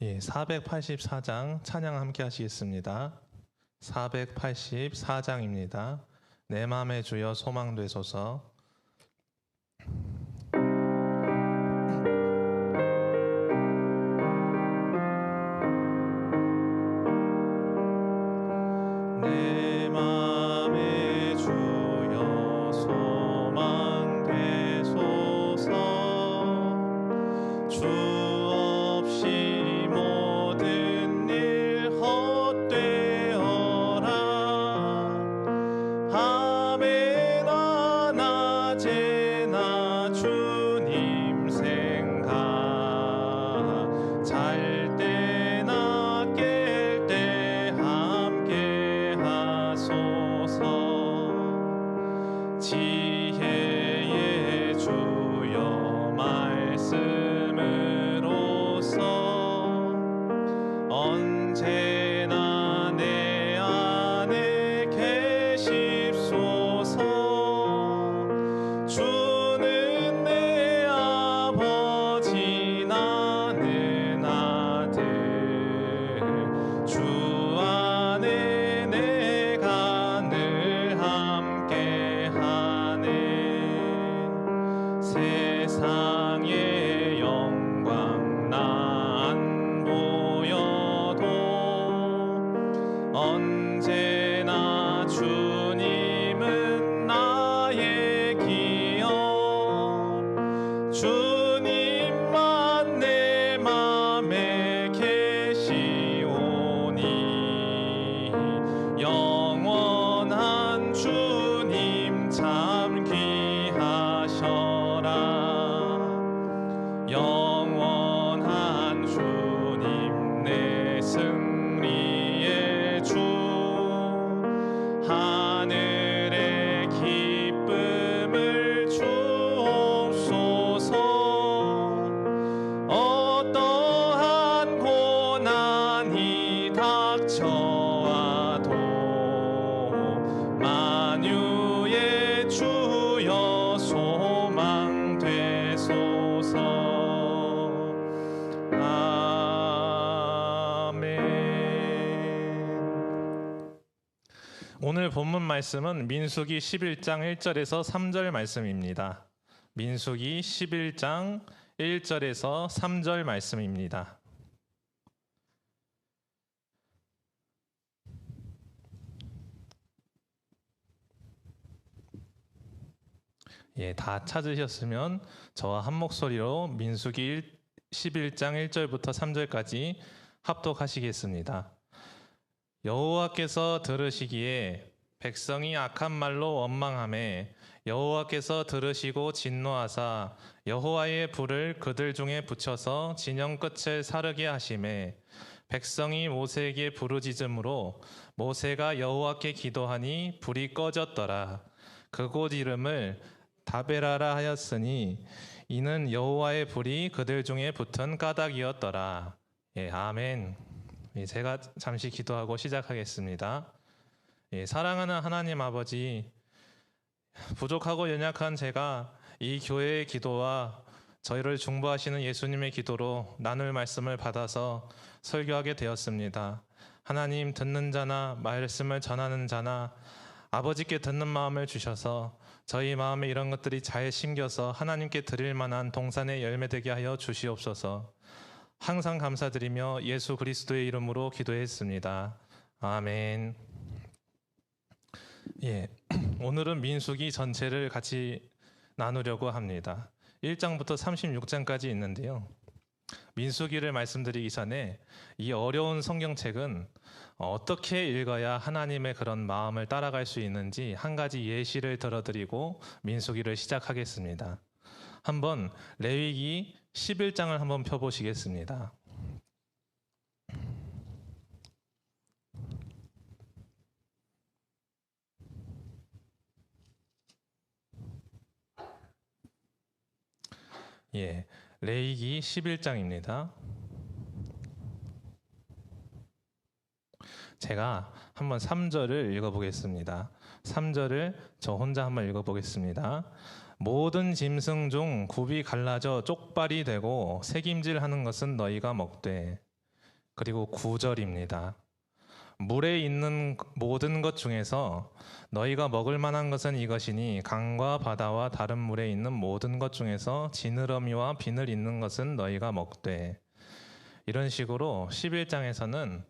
예, 484장 찬양 함께 하시겠습니다. 484장입니다. 내 맘에 주여 소망되소서. 내 맘에 주여 소망되소서. 주 없이 모든 일 헛되어라. 밤에나 낮에나 주님 생각, 잘 때나 깰 때 함께 하소서. 지혜의 주여 말씀으로써 언제나 내 안에 계십소서. 주는 내 아버지 나는 아들. 주 안에 내가 늘 함께하네. 세상의 영광 나 안 보여도 언제나 주님은 나의 기억. 주님만 내 맘에 계시오니 영원한 주님 참 귀하셔라. 영원한 주님 내 승리의 주. 하늘의 기쁨을 주옵소서. 어떠한 고난이 닥쳐와도 만유의 주여 소망되소서. 오늘 본문 말씀은 민수기 11장 1절에서 3절 말씀입니다. 민수기 11장 1절에서 3절 말씀입니다. 예, 다 찾으셨으면 저와 한 목소리로 민수기 11장 1절부터 3절까지 합독하시겠습니다. 여호와께서 들으시기에 백성이 악한 말로 원망하매 여호와께서 들으시고 진노하사 여호와의 불을 그들 중에 붙여서 진영 끝을 사르게 하시매 백성이 모세에게 부르짖음으로 모세가 여호와께 기도하니 불이 꺼졌더라. 그곳 이름을 다베라라 하였으니 이는 여호와의 불이 그들 중에 붙은 까닭이었더라. 예, 아멘. 제가 잠시 기도하고 시작하겠습니다. 예, 사랑하는 하나님 아버지, 부족하고 연약한 제가 이 교회의 기도와 저희를 중보하시는 예수님의 기도로 나눌 말씀을 받아서 설교하게 되었습니다. 하나님, 듣는 자나 말씀을 전하는 자나 아버지께 듣는 마음을 주셔서 저희 마음에 이런 것들이 잘 심겨서 하나님께 드릴 만한 동산의 열매 되게 하여 주시옵소서. 항상 감사드리며 예수 그리스도의 이름으로 기도했습니다. 아멘. 예, 오늘은 민수기 전체를 같이 나누려고 합니다. 1장부터 36장까지 있는데요. 민수기를 말씀드리기 전에 이 어려운 성경책은 어떻게 읽어야 하나님의 그런 마음을 따라갈 수 있는지 한 가지 예시를 들어드리고 민수기를 시작하겠습니다. 한번 레위기 11장을 한번 펴보시겠습니다. 예, 레위기 11장입니다. 제가 한번 3절을 읽어보겠습니다. 3절을 저 혼자 한번 읽어보겠습니다. 모든 짐승 중 굽이 갈라져 쪽발이 되고 새김질하는 것은 너희가 먹되 그리고 9절입니다. 물에 있는 모든 것 중에서 너희가 먹을 만한 것은 이것이니 강과 바다와 다른 물에 있는 모든 것 중에서 지느러미와 비늘 있는 것은 너희가 먹되. 이런 식으로 11장에서는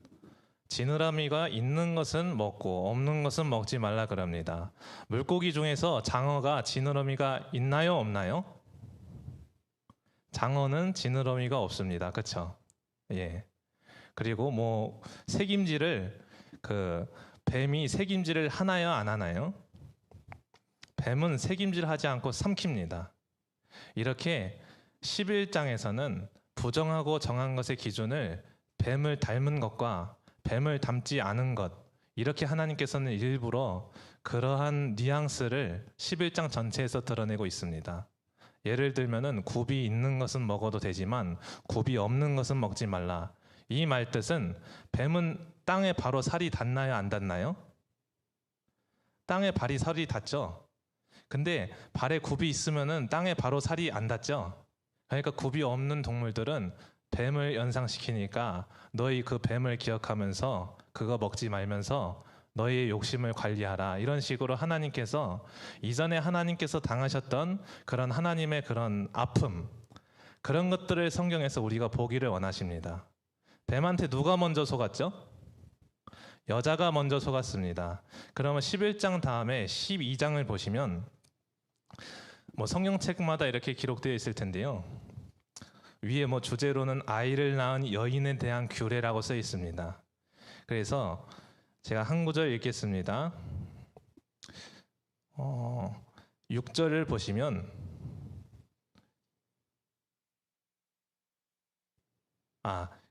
지느러미가 있는 것은 먹고 없는 것은 먹지 말라 그럽니다. 물고기 중에서 장어가 지느러미가 있나요, 없나요? 장어는 지느러미가 없습니다. 그렇죠? 예. 그리고 뭐 색임질을 뱀이 색임질을 하나요, 안 하나요? 뱀은 색임질하지 않고 삼킵니다. 이렇게 11장에서는 부정하고 정한 것의 기준을 뱀을 닮은 것과 뱀을 닮지 않은 것, 이렇게 하나님께서는 일부러 그러한 뉘앙스를 11장 전체에서 드러내고 있습니다. 예를 들면은 굽이 있는 것은 먹어도 되지만 굽이 없는 것은 먹지 말라. 이 말 뜻은 뱀은 땅에 바로 살이 닿나요, 안 닿나요? 땅에 발이 살이 닿죠. 근데 발에 굽이 있으면은 땅에 바로 살이 안 닿죠. 그러니까 굽이 없는 동물들은 뱀을 연상시키니까 너희 그 뱀을 기억하면서 그거 먹지 말면서 너희의 욕심을 관리하라. 이런 식으로 하나님께서 이전에 하나님께서 당하셨던 그런 하나님의 그런 아픔, 그런 것들을 성경에서 우리가 보기를 원하십니다. 뱀한테 누가 먼저 속았죠? 여자가 먼저 속았습니다. 그러면 11장 다음에 12장을 보시면 뭐 성경책마다 이렇게 기록되어 있을 텐데요. 위에 뭐 주제로는 아이를 낳은 여인에 대한 규례라고 써 있습니다. 그래서 제가 한 구절 읽겠습니다. 6절을 보시면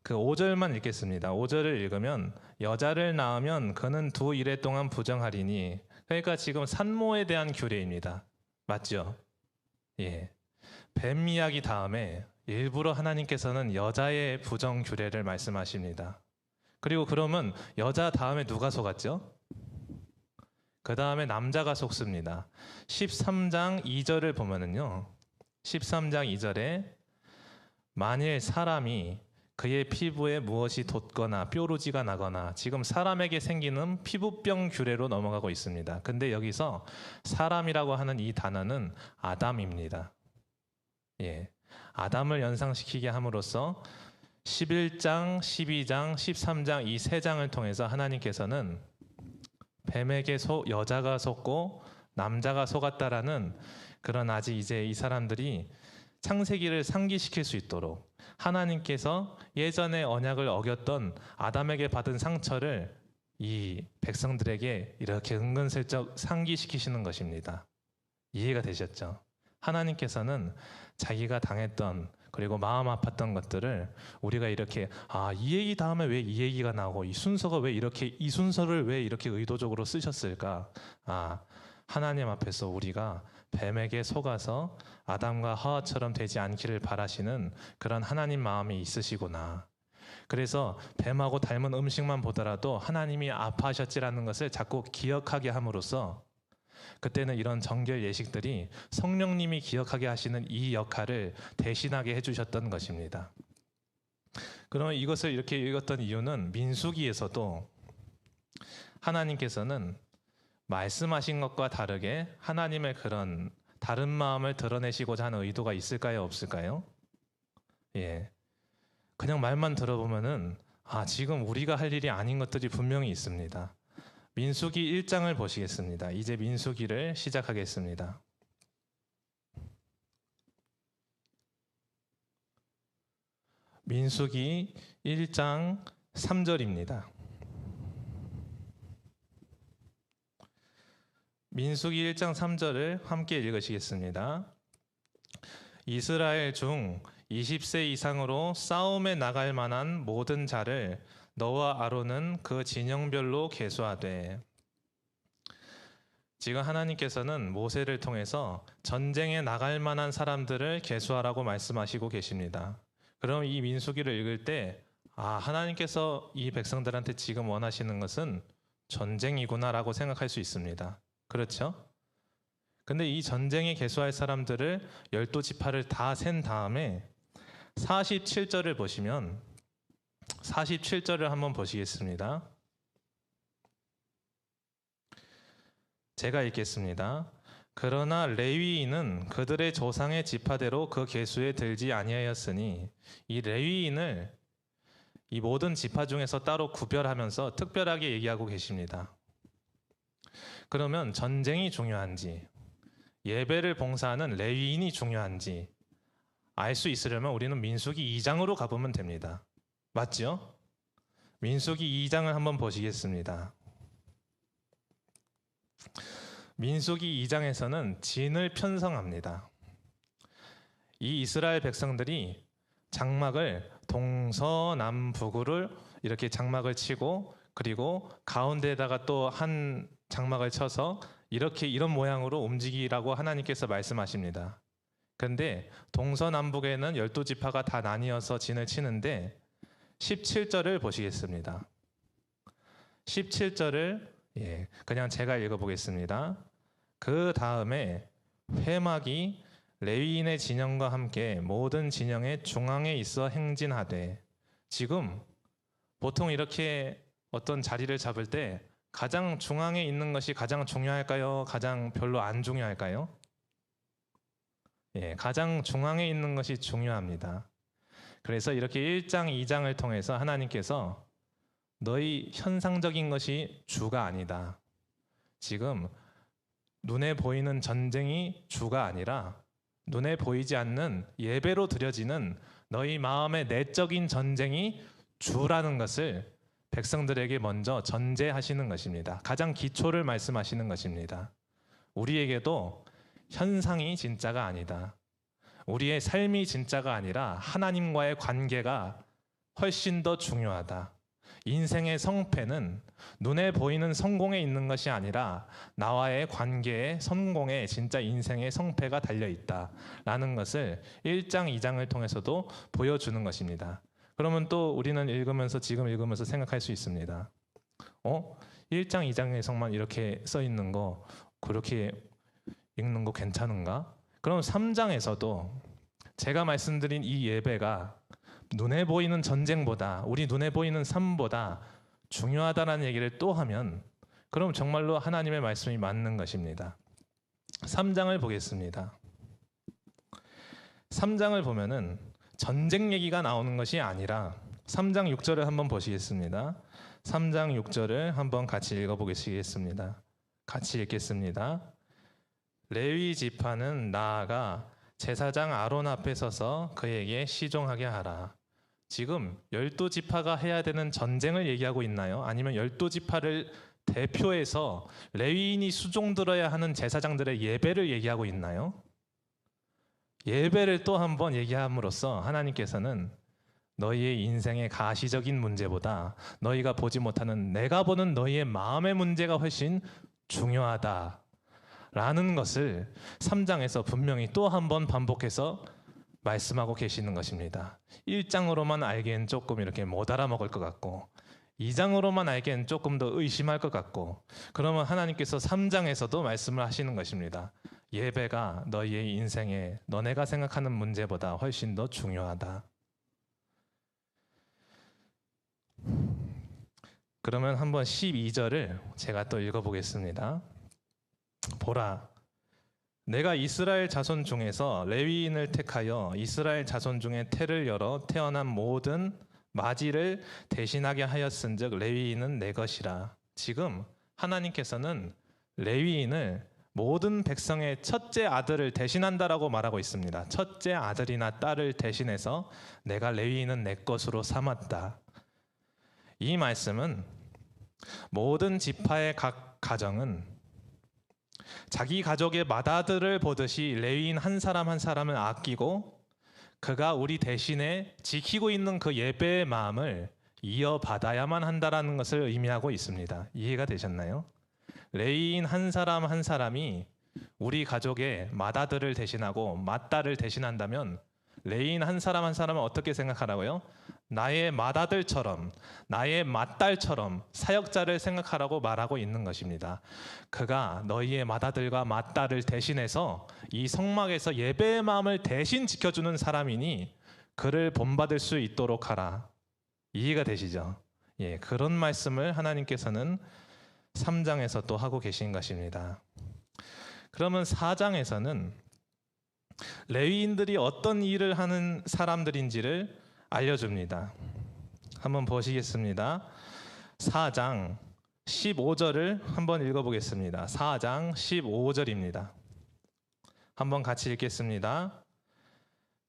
그 5절만 읽겠습니다. 5절을 읽으면 여자를 낳으면 그는 2일에 동안 부정하리니, 그러니까 지금 산모에 대한 규례입니다. 맞죠? 예. 뱀 이야기 다음에 일부러 하나님께서는 여자의 부정 규례를 말씀하십니다. 그리고 그러면 여자 다음에 누가 속았죠? 그 다음에 남자가 속습니다. 13장 2절을 보면은요, 13장 2절에 만일 사람이 그의 피부에 무엇이 돋거나 뾰루지가 나거나, 지금 사람에게 생기는 피부병 규례로 넘어가고 있습니다. 근데 여기서 사람이라고 하는 이 단어는 아담입니다. 예, 아담을 연상시키게 함으로써 11장, 12장, 13장 이 세 장을 통해서 하나님께서는 뱀에게 여자가 속고 남자가 속았다라는 그런, 아직 이제 이 사람들이 창세기를 상기시킬 수 있도록 하나님께서 예전에 언약을 어겼던 아담에게 받은 상처를 이 백성들에게 이렇게 은근슬쩍 상기시키시는 것입니다. 이해가 되셨죠? 하나님께서는 자기가 당했던, 그리고 마음 아팠던 것들을 우리가 이렇게 이 얘기 다음에 왜 이 얘기가 나오고 이 순서가 왜 이렇게, 이 순서를 왜 이렇게 의도적으로 쓰셨을까? 하나님 앞에서 우리가 뱀에게 속아서 아담과 하와처럼 되지 않기를 바라시는 그런 하나님 마음이 있으시구나. 그래서 뱀하고 닮은 음식만 보더라도 하나님이 아파하셨지라는 것을 자꾸 기억하게 함으로써 그때는 이런 정결 예식들이 성령님이 기억하게 하시는 이 역할을 대신하게 해주셨던 것입니다. 그러면 이것을 이렇게 읽었던 이유는 민수기에서도 하나님께서는 말씀하신 것과 다르게 하나님의 그런 다른 마음을 드러내시고자 하는 의도가 있을까요, 없을까요? 예, 그냥 말만 들어보면은 지금 우리가 할 일이 아닌 것들이 분명히 있습니다. 민수기 1장을 보시겠습니다. 이제 민수기를 시작하겠습니다. 민수기 1장 3절입니다. 민수기 1장 3절을 함께 읽으시겠습니다. 이스라엘 중 20세 이상으로 싸움에 나갈 만한 모든 자를 너와 아론은 그 진영별로 계수하되. 지금 하나님께서는 모세를 통해서 전쟁에 나갈 만한 사람들을 계수하라고 말씀하시고 계십니다. 그럼 이 민수기를 읽을 때 하나님께서 이 백성들한테 지금 원하시는 것은 전쟁이구나라고 생각할 수 있습니다. 그렇죠? 근데 이 전쟁에 계수할 사람들을 12지파를 다 센 다음에 47절을 보시면 47절을 한번 보시겠습니다. 제가 읽겠습니다. 그러나 레위인은 그들의 조상의 지파대로 그 계수에 들지 아니하였으니 이 레위인을 이 모든 지파 중에서 따로 구별하면서 특별하게 얘기하고 계십니다. 그러면 전쟁이 중요한지 예배를 봉사하는 레위인이 중요한지 알 수 있으려면 우리는 민수기 2장으로 가보면 됩니다. 맞죠? 민수기 2장을 한번 보시겠습니다. 민수기 2장에서는 진을 편성합니다. 이 이스라엘 백성들이 장막을 동서남북으로 이렇게 장막을 치고 그리고 가운데에다가 또 한 장막을 쳐서 이렇게 이런 모양으로 움직이라고 하나님께서 말씀하십니다. 그런데 동서남북에는 12지파가 다 나뉘어서 진을 치는데 17절을 보시겠습니다. 17절을 그냥 제가 읽어보겠습니다. 그 다음에 회막이 레위인의 진영과 함께 모든 진영의 중앙에 있어 행진하되, 지금 보통 이렇게 어떤 자리를 잡을 때 가장 중앙에 있는 것이 가장 중요할까요? 가장 별로 안 중요할까요? 가장 중앙에 있는 것이 중요합니다. 그래서 이렇게 1장, 2장을 통해서 하나님께서 너희 현상적인 것이 주가 아니다. 지금 눈에 보이는 전쟁이 주가 아니라 눈에 보이지 않는 예배로 드려지는 너희 마음의 내적인 전쟁이 주라는 것을 백성들에게 먼저 전제하시는 것입니다. 가장 기초를 말씀하시는 것입니다. 우리에게도 현상이 진짜가 아니다. 우리의 삶이 진짜가 아니라 하나님과의 관계가 훨씬 더 중요하다. 인생의 성패는 눈에 보이는 성공에 있는 것이 아니라 나와의 관계의 성공에 진짜 인생의 성패가 달려있다 라는 것을 1장, 2장을 통해서도 보여주는 것입니다. 그러면 또 우리는 지금 읽으면서 생각할 수 있습니다. 1장, 2장에서만 이렇게 써 있는 거 그렇게 읽는 거 괜찮은가? 그럼 3장에서도 제가 말씀드린 이 예배가 눈에 보이는 전쟁보다, 우리 눈에 보이는 삶보다 중요하다는 얘기를 또 하면 그럼 정말로 하나님의 말씀이 맞는 것입니다. 3장을 보겠습니다. 3장을 보면은 전쟁 얘기가 나오는 것이 아니라 3장 6절을 한번 보시겠습니다. 3장 6절을 한번 같이 읽어보시겠습니다. 같이 읽겠습니다. 레위 지파는 나아가 제사장 아론 앞에 서서 그에게 시종하게 하라. 지금 12지파가 해야 되는 전쟁을 얘기하고 있나요? 아니면 12지파를 대표해서 레위인이 수종 들어야 하는 제사장들의 예배를 얘기하고 있나요? 예배를 또 한번 얘기함으로써 하나님께서는 너희의 인생의 가시적인 문제보다 너희가 보지 못하는 내가 보는 너희의 마음의 문제가 훨씬 중요하다 라는 것을 3장에서 분명히 또 한번 반복해서 말씀하고 계시는 것입니다. 1장으로만 알기엔 조금 이렇게 못 알아먹을 것 같고 2장으로만 알기엔 조금 더 의심할 것 같고, 그러면 하나님께서 3장에서도 말씀을 하시는 것입니다. 예배가 너희의 인생에 너네가 생각하는 문제보다 훨씬 더 중요하다. 그러면 한번 12절을 제가 또 읽어보겠습니다. 보라, 내가 이스라엘 자손 중에서 레위인을 택하여 이스라엘 자손 중에 태를 열어 태어난 모든 마지를 대신하게 하였은즉 레위인은 내 것이라. 지금 하나님께서는 레위인을 모든 백성의 첫째 아들을 대신한다라고 말하고 있습니다. 첫째 아들이나 딸을 대신해서 내가 레위인은 내 것으로 삼았다. 이 말씀은 모든 지파의 각 가정은 자기 가족의 맏아들을 보듯이 레위인 한 사람 한 사람을 아끼고 그가 우리 대신에 지키고 있는 그 예배의 마음을 이어받아야만 한다라는 것을 의미하고 있습니다. 이해가 되셨나요? 레위인 한 사람 한 사람이 우리 가족의 맏아들을 대신하고 맏딸을 대신한다면 레위인 한 사람 한 사람은 어떻게 생각하라고요? 나의 맏아들처럼, 나의 맏딸처럼 사역자를 생각하라고 말하고 있는 것입니다. 그가 너희의 맏아들과 맏딸을 대신해서 이 성막에서 예배의 마음을 대신 지켜주는 사람이니 그를 본받을 수 있도록 하라. 이해가 되시죠? 예, 그런 말씀을 하나님께서는 3장에서 또 하고 계신 것입니다. 그러면 4장에서는 레위인들이 어떤 일을 하는 사람들인지를 알려줍니다. 한번 보시겠습니다. 4장 15절을 한번 읽어보겠습니다. 4장 15절입니다. 한번 같이 읽겠습니다.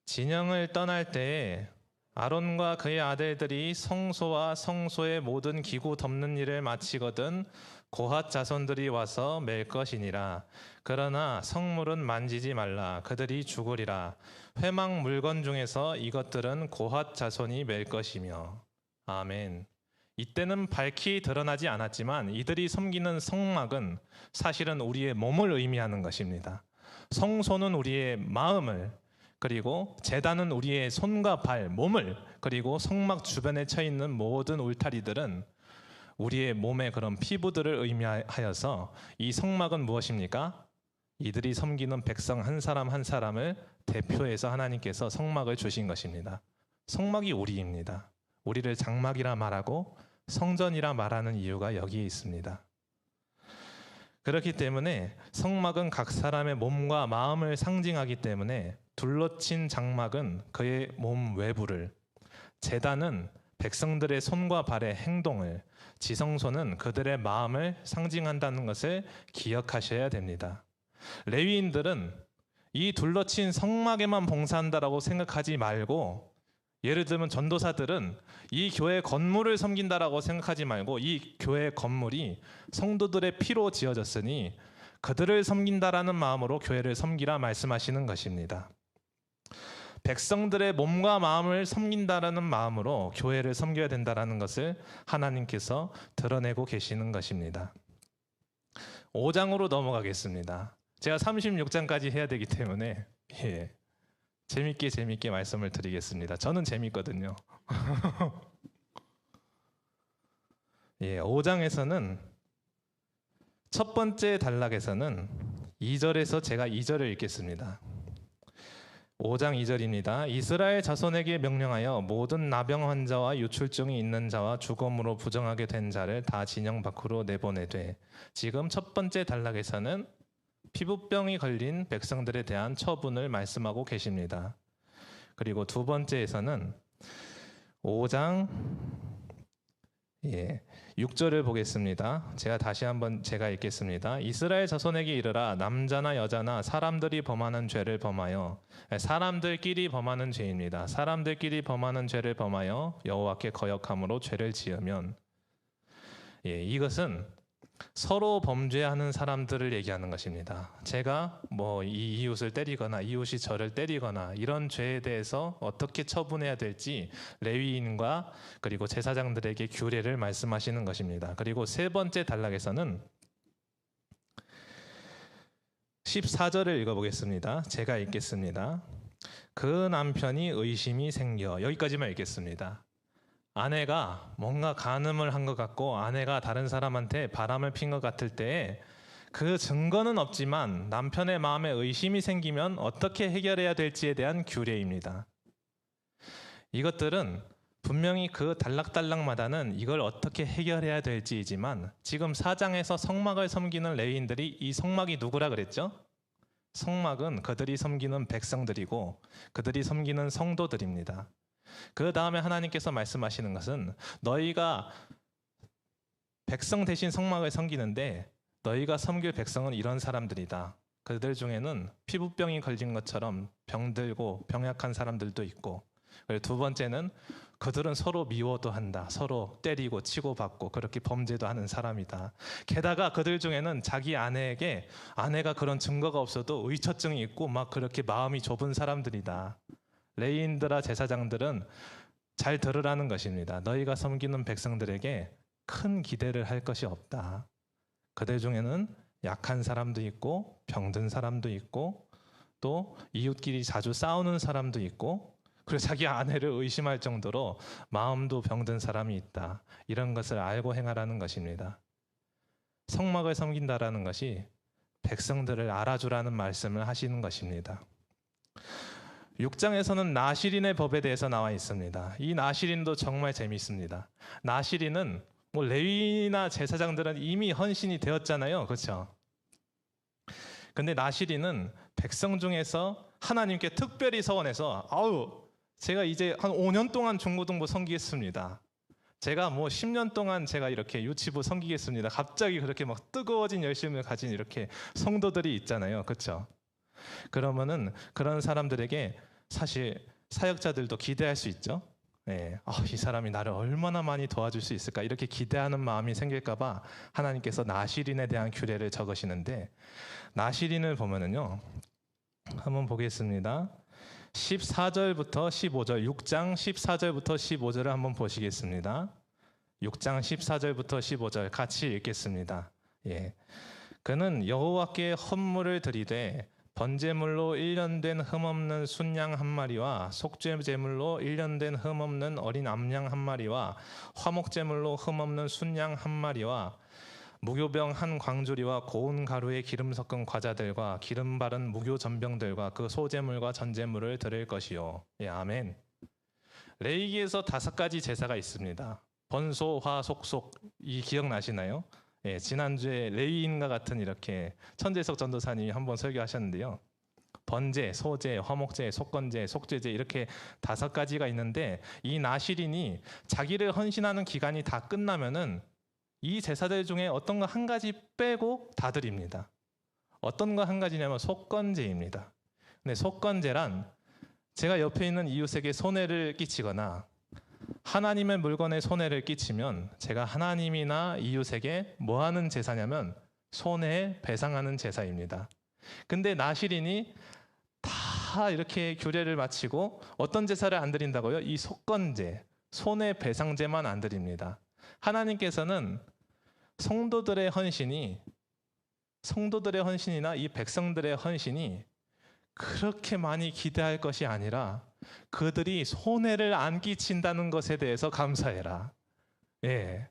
진영을 떠날 때에 아론과 그의 아들들이 성소와 성소의 모든 기구 덮는 일을 마치거든 고핫 자손들이 와서 맬 것이니라. 그러나 성물은 만지지 말라. 그들이 죽으리라. 회막 물건 중에서 이것들은 고핫 자손이 맬 것이며. 아멘. 이때는 밝히 드러나지 않았지만 이들이 섬기는 성막은 사실은 우리의 몸을 의미하는 것입니다. 성소는 우리의 마음을, 그리고 제단은 우리의 손과 발, 몸을, 그리고 성막 주변에 쳐 있는 모든 울타리들은 우리의 몸의 그런 피부들을 의미하여서 이 성막은 무엇입니까? 이들이 섬기는 백성 한 사람 한 사람을 대표해서 하나님께서 성막을 주신 것입니다. 성막이 우리입니다. 우리를 장막이라 말하고 성전이라 말하는 이유가 여기에 있습니다. 그렇기 때문에 성막은 각 사람의 몸과 마음을 상징하기 때문에 둘러친 장막은 그의 몸 외부를, 제단은 백성들의 손과 발의 행동을, 지성소는 그들의 마음을 상징한다는 것을 기억하셔야 됩니다. 레위인들은 이 둘러친 성막에만 봉사한다라고 생각하지 말고, 예를 들면 전도사들은 이 교회 건물을 섬긴다라고 생각하지 말고 이 교회 건물이 성도들의 피로 지어졌으니 그들을 섬긴다라는 마음으로 교회를 섬기라 말씀하시는 것입니다. 백성들의 몸과 마음을 섬긴다라는 마음으로 교회를 섬겨야 된다라는 것을 하나님께서 드러내고 계시는 것입니다. 5장으로 넘어가겠습니다. 제가 36장까지 해야 되기 때문에 재밌게 말씀을 드리겠습니다. 저는 재밌거든요. 5장에서는 첫 번째 단락에서는 2절에서 제가 2절을 읽겠습니다. 5장 2절입니다. 이스라엘 자손에게 명령하여 모든 나병 환자와 유출증이 있는 자와 죽음으로 부정하게 된 자를 다 진영 밖으로 내보내되. 지금 첫 번째 단락에서는 피부병이 걸린 백성들에 대한 처분을 말씀하고 계십니다. 그리고 두 번째에서는 5장 6절을 보겠습니다. 제가 다시 한번 읽겠습니다. 이스라엘 자손에게 이르라. 남자나 여자나 사람들이 범하는 죄를 범하여, 사람들끼리 범하는 죄입니다. 사람들끼리 범하는 죄를 범하여 여호와께 거역함으로 죄를 지으면, 이것은 서로 범죄하는 사람들을 얘기하는 것입니다. 제가 이 이웃을 때리거나 이웃이 저를 때리거나 이런 죄에 대해서 어떻게 처분해야 될지 레위인과 그리고 제사장들에게 규례를 말씀하시는 것입니다. 그리고 세 번째 단락에서는 14절을 읽어보겠습니다. 제가 읽겠습니다. 그 남편이 의심이 생겨. 여기까지만 읽겠습니다. 아내가 뭔가 간음을 한 것 같고 아내가 다른 사람한테 바람을 핀 것 같을 때에 그 증거는 없지만 남편의 마음에 의심이 생기면 어떻게 해결해야 될지에 대한 규례입니다. 이것들은 분명히 그 단락단락마다는 이걸 어떻게 해결해야 될지이지만 지금 4장에서 성막을 섬기는 레위인들이 이 성막이 누구라 그랬죠? 성막은 그들이 섬기는 백성들이고 그들이 섬기는 성도들입니다. 그 다음에 하나님께서 말씀하시는 것은 너희가 백성 대신 성막을 섬기는데 너희가 섬길 백성은 이런 사람들이다. 그들 중에는 피부병이 걸린 것처럼 병들고 병약한 사람들도 있고, 그리고 두 번째는 그들은 서로 미워도 한다. 서로 때리고 치고받고 그렇게 범죄도 하는 사람이다. 게다가 그들 중에는 자기 아내에게 아내가 그런 증거가 없어도 의처증이 있고 막 그렇게 마음이 좁은 사람들이다. 레위인들아 제사장들은 잘 들으라는 것입니다. 너희가 섬기는 백성들에게 큰 기대를 할 것이 없다. 그들 중에는 약한 사람도 있고 병든 사람도 있고 또 이웃끼리 자주 싸우는 사람도 있고 그리고 자기 아내를 의심할 정도로 마음도 병든 사람이 있다. 이런 것을 알고 행하라는 것입니다. 성막을 섬긴다라는 것이 백성들을 알아주라는 말씀을 하시는 것입니다. 6장에서는 나시린의 법에 대해서 나와 있습니다. 이 나시린도 정말 재미있습니다. 나시린은 뭐 레위나 제사장들은 이미 헌신이 되었잖아요. 그렇죠? 근데 나시린은 백성 중에서 하나님께 특별히 서원해서 아우 제가 이제 한 5년 동안 중고등부 섬기겠습니다. 제가 뭐 10년 동안 제가 이렇게 유치부 섬기겠습니다. 갑자기 그렇게 막 뜨거워진 열심을 가진 이렇게 성도들이 있잖아요. 그렇죠? 그러면은 그런 사람들에게 사실 사역자들도 기대할 수 있죠. 예, 이 사람이 나를 얼마나 많이 도와줄 수 있을까 이렇게 기대하는 마음이 생길까봐 하나님께서 나시린에 대한 규례를 적으시는데 나시린을 보면은요 한번 보겠습니다. 14절부터 15절 6장 14절부터 15절을 한번 보시겠습니다. 6장 14절부터 15절 같이 읽겠습니다. 예, 그는 여호와께 헌물을 드리되 번제물로 1년 된 흠없는 순양 한 마리와 속죄제물로 1년 된 흠없는 어린 암양 한 마리와 화목제물로 흠없는 순양 한 마리와 무교병 한 광주리와 고운 가루에 기름 섞은 과자들과 기름 바른 무교 전병들과 그 소제물과 전제물을 드릴 것이요. 예, 아멘. 레위기에서 5가지 제사가 있습니다. 번소, 화, 속속 이 기억나시나요? 예, 지난주에 레위인과 같은 이렇게 천재석 전도사님이 한번 설교하셨는데요. 번제, 소제, 화목제, 속건제, 속죄제 이렇게 5가지가 있는데 이 나시린이 자기를 헌신하는 기간이 다 끝나면은 이 제사들 중에 어떤 거 한 가지 빼고 다 드립니다. 어떤 거 한 가지냐면 속건제입니다. 근데 속건제란 제가 옆에 있는 이웃에게 손해를 끼치거나 하나님의 물건에 손해를 끼치면 제가 하나님이나 이웃에게 뭐 하는 제사냐면 손해 배상하는 제사입니다. 근데 나시린이 다 이렇게 규례를 마치고 어떤 제사를 안 드린다고요? 이 속건제, 손해 배상제만 안 드립니다. 하나님께서는 성도들의 헌신이나 이 백성들의 헌신이 그렇게 많이 기대할 것이 아니라 그들이 손해를 안 끼친다는 것에 대해서 감사해라. 예.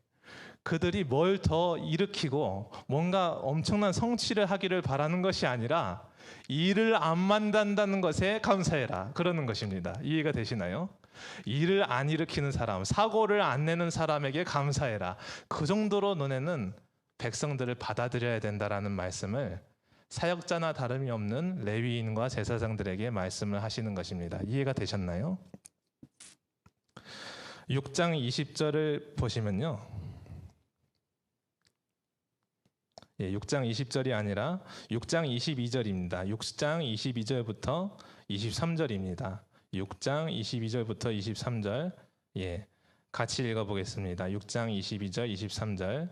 그들이 뭘 더 일으키고 뭔가 엄청난 성취를 하기를 바라는 것이 아니라 일을 안 만든다는 것에 감사해라. 그러는 것입니다. 이해가 되시나요? 일을 안 일으키는 사람, 사고를 안 내는 사람에게 감사해라. 그 정도로 너네는 백성들을 받아들여야 된다라는 말씀을 사역자나 다름이 없는 레위인과 제사장들에게 말씀을 하시는 것입니다. 이해가 되셨나요? 6장 20절을 보시면요. 6장 20절이 아니라 6장 22절입니다. 6장 22절부터 23절입니다. 6장 22절부터 23절 같이 읽어보겠습니다. 6장 22절 23절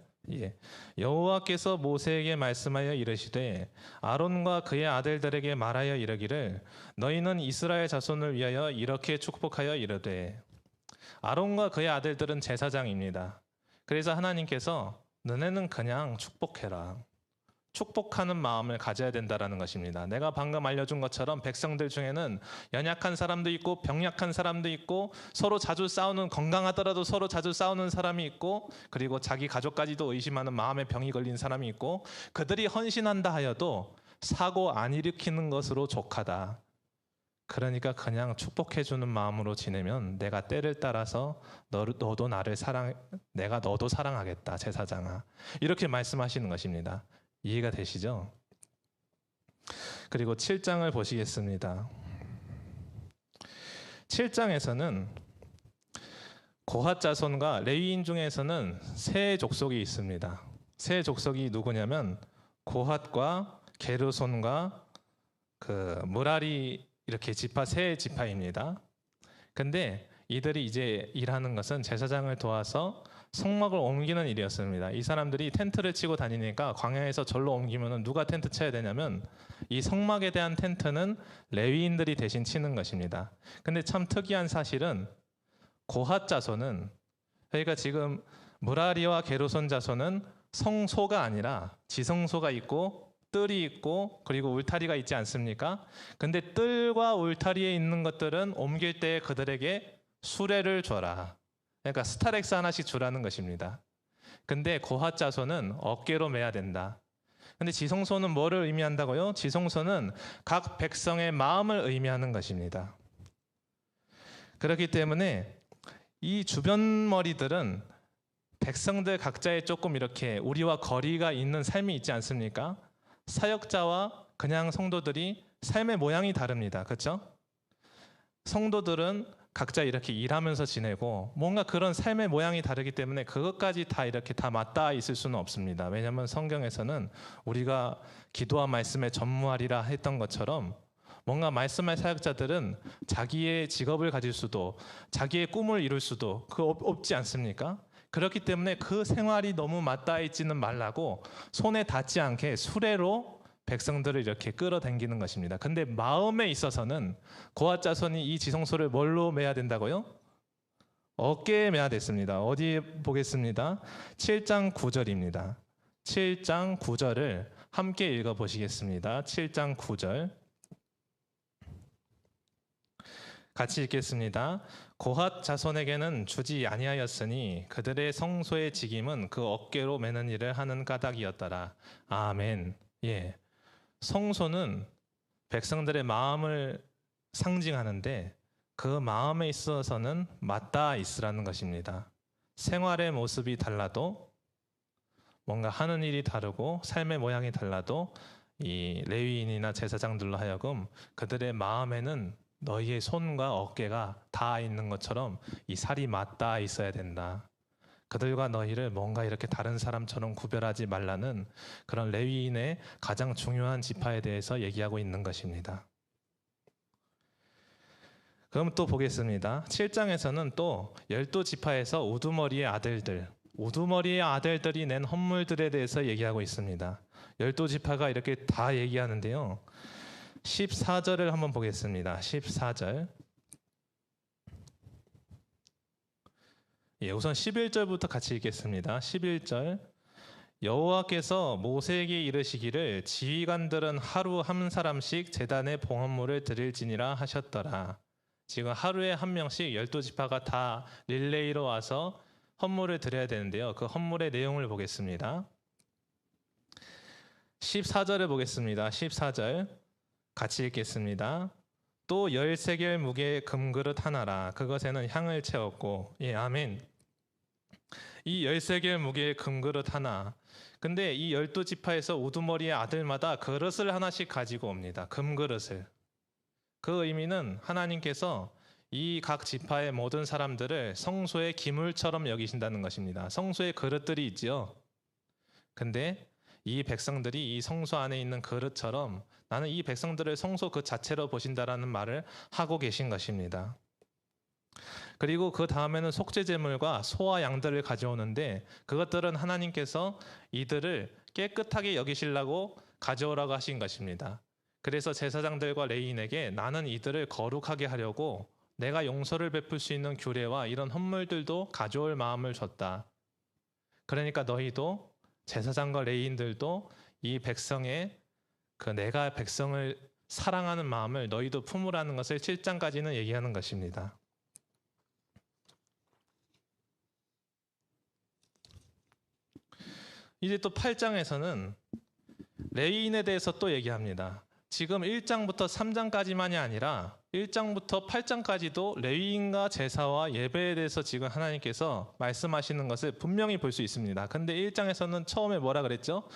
여호와께서 모세에게 말씀하여 이르시되 아론과 그의 아들들에게 말하여 이르기를 너희는 이스라엘 자손을 위하여 이렇게 축복하여 이르되 아론과 그의 아들들은 제사장입니다. 그래서 하나님께서 너네는 그냥 축복해라. 축복하는 마음을 가져야 된다라는 것입니다. 내가 방금 알려준 것처럼 백성들 중에는 연약한 사람도 있고 병약한 사람도 있고 서로 자주 싸우는 건강하더라도 서로 자주 싸우는 사람이 있고 그리고 자기 가족까지도 의심하는 마음의 병이 걸린 사람이 있고 그들이 헌신한다 하여도 사고 안 일으키는 것으로 족하다. 그러니까 그냥 축복해주는 마음으로 지내면 내가 때를 따라서 너도 나를 내가 너도 사랑하겠다 제사장아. 이렇게 말씀하시는 것입니다. 이해가 되시죠? 그리고 7장을 보시겠습니다. 7장에서는 고핫 자손과 레위인 중에서는 세 족속이 있습니다. 세 족속이 누구냐면 고핫과 게르손과 그 무라리 이렇게 지파 세 지파입니다. 근데 이들이 이제 일하는 것은 제사장을 도와서 성막을 옮기는 일이었습니다. 이 사람들이 텐트를 치고 다니니까 광야에서 절로 옮기면 누가 텐트 쳐야 되냐면 이 성막에 대한 텐트는 레위인들이 대신 치는 것입니다. 근데 참 특이한 사실은 고핫 자손은 그러니까 지금 무라리와 게르손 자손은 성소가 아니라 지성소가 있고 뜰이 있고 그리고 울타리가 있지 않습니까? 근데 뜰과 울타리에 있는 것들은 옮길 때 그들에게 수레를 줘라. 그러니까 스타렉스 하나씩 주라는 것입니다. 근데 고핫 자손은 어깨로 메야 된다. 근데 지성소는 뭐를 의미한다고요? 지성소는 각 백성의 마음을 의미하는 것입니다. 그렇기 때문에 이 주변 머리들은 백성들 각자의 조금 이렇게 우리와 거리가 있는 삶이 있지 않습니까? 사역자와 그냥 성도들이 삶의 모양이 다릅니다. 그렇죠? 성도들은 각자 이렇게 일하면서 지내고 뭔가 그런 삶의 모양이 다르기 때문에 그것까지 다 이렇게 다 맞닿아 있을 수는 없습니다. 왜냐하면 성경에서는 우리가 기도와 말씀에 전무하리라 했던 것처럼 뭔가 말씀할 사역자들은 자기의 직업을 가질 수도 자기의 꿈을 이룰 수도 없지 않습니까? 그렇기 때문에 그 생활이 너무 맞닿아 있지는 말라고 손에 닿지 않게 수레로 백성들을 이렇게 끌어당기는 것입니다. 근데 마음에 있어서는 고앗 자손이 이 지성소를 뭘로 매야 된다고요? 어깨에 매야 됐습니다. 어디 보겠습니다. 7장 9절입니다. 7장 9절을 함께 읽어보시겠습니다. 7장 9절 같이 읽겠습니다. 고핫 자손에게는 주지 아니하였으니 그들의 성소의 직임은 그 어깨로 매는 일을 하는 까닭이었더라. 아멘. 예, 성소는 백성들의 마음을 상징하는데 그 마음에 있어서는 맞닿아 있으라는 것입니다. 생활의 모습이 달라도 뭔가 하는 일이 다르고 삶의 모양이 달라도 이 레위인이나 제사장들로 하여금 그들의 마음에는 너희의 손과 어깨가 닿아 있는 것처럼 이 살이 맞닿아 있어야 된다. 그들과 너희를 뭔가 이렇게 다른 사람처럼 구별하지 말라는 그런 레위인의 가장 중요한 지파에 대해서 얘기하고 있는 것입니다. 그럼 또 보겠습니다. 7장에서는 또 12지파에서 우두머리의 아들들이 낸 헌물들에 대해서 얘기하고 있습니다. 12지파가 이렇게 다 얘기하는데요. 14절을 한번 보겠습니다. 14절. 예, 우선 11절부터 같이 읽겠습니다. 11절. 여호와께서 모세에게 이르시기를 지휘관들은 하루 한 사람씩 제단에 봉헌물을 드릴지니라 하셨더라. 지금 하루에 한 명씩 12지파가 다 릴레이로 와서 헌물을 드려야 되는데요. 그 헌물의 내용을 보겠습니다. 14절을 보겠습니다. 14절 같이 읽겠습니다. 또 13개의 무게의 금그릇 하나라. 그것에는 향을 채웠고, 예, 아멘. 이 13개의 무게의 금그릇 하나. 근데 이 12지파에서 우두머리의 아들마다 그릇을 하나씩 가지고 옵니다. 금그릇을. 그 의미는 하나님께서 이 각 지파의 모든 사람들을 성소의 기물처럼 여기신다는 것입니다. 성소의 그릇들이 있지요. 근데 이 백성들이 이 성소 안에 있는 그릇처럼 나는 이 백성들을 성소 그 자체로 보신다라는 말을 하고 계신 것입니다. 그리고 그 다음에는 속죄제물과 소와 양들을 가져오는데 그것들은 하나님께서 이들을 깨끗하게 여기시려고 가져오라고 하신 것입니다. 그래서 제사장들과 레위인에게 나는 이들을 거룩하게 하려고 내가 용서를 베풀 수 있는 규례와 이런 헌물들도 가져올 마음을 줬다. 그러니까 너희도 제사장과 레위인들도 이 백성의 그 내가 백성을 사랑하는 마음을 너희도 품으라는 것을 7장까지는 얘기하는 것입니다. 이제 또 8장에서는 레위인에 대해서 또 얘기합니다. 지금 1장부터 3장까지만이 아니라 1장부터 8장까지도 레위인과 제사와 예배에 대해서 지금 하나님께서 말씀하시는 것을 분명히 볼 수 있습니다. 근데 1장에서는 처음에 뭐라 그랬죠?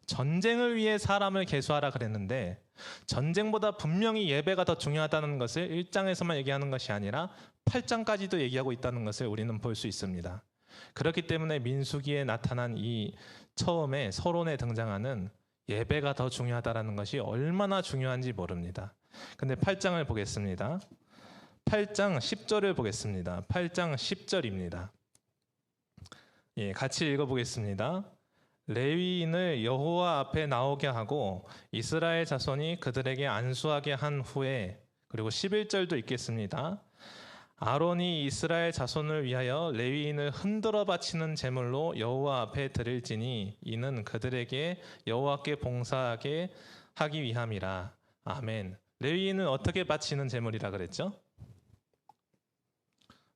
전쟁을 위해 사람을 계수하라 그랬는데 전쟁보다 분명히 예배가 더 중요하다는 것을 1장에서만 얘기하는 것이 아니라 8장까지도 얘기하고 있다는 것을 우리는 볼 수 있습니다. 그렇기 때문에 민수기에 나타난 이 처음에 서론에 등장하는 예배가 더 중요하다는 것이 얼마나 중요한지 모릅니다. 근데 8장을 보겠습니다. 8장 10절을 보겠습니다. 8장 10절입니다. 예, 같이 읽어보겠습니다. 레위인을 여호와 앞에 나오게 하고 이스라엘 자손이 그들에게 안수하게 한 후에, 그리고 11절도 읽겠습니다. 아론이 이스라엘 자손을 위하여 레위인을 흔들어 바치는 제물로 여호와 앞에 드릴지니 이는 그들에게 여호와께 봉사하게 하기 위함이라. 아멘. 레위인은 어떻게 바치는 제물이라 그랬죠?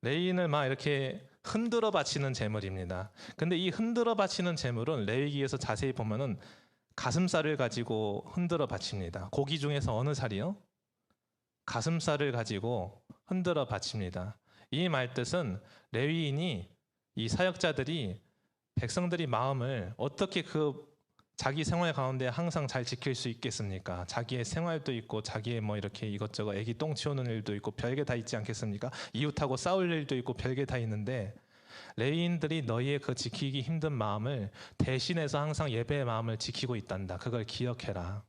레위인을 막 이렇게 흔들어 바치는 제물입니다. 근데 이 흔들어 바치는 제물은 레위기에서 자세히 보면은 가슴살을 가지고 흔들어 바칩니다. 고기 중에서 어느 살이요? 가슴살을 가지고 흔들어 바칩니다. 이 말뜻은 레위인이 이 사역자들이 백성들이 마음을 어떻게 그 자기 생활 가운데 항상 잘 지킬 수 있겠습니까? 자기의 생활도 있고 자기의 뭐 이렇게 이것저것 애기 똥 치우는 일도 있고 별게 다 있지 않겠습니까? 이웃하고 싸울 일도 있고 별게 다 있는데 레위인들이 너희의 그 지키기 힘든 마음을 대신해서 항상 예배의 마음을 지키고 있단다. 그걸 기억해라.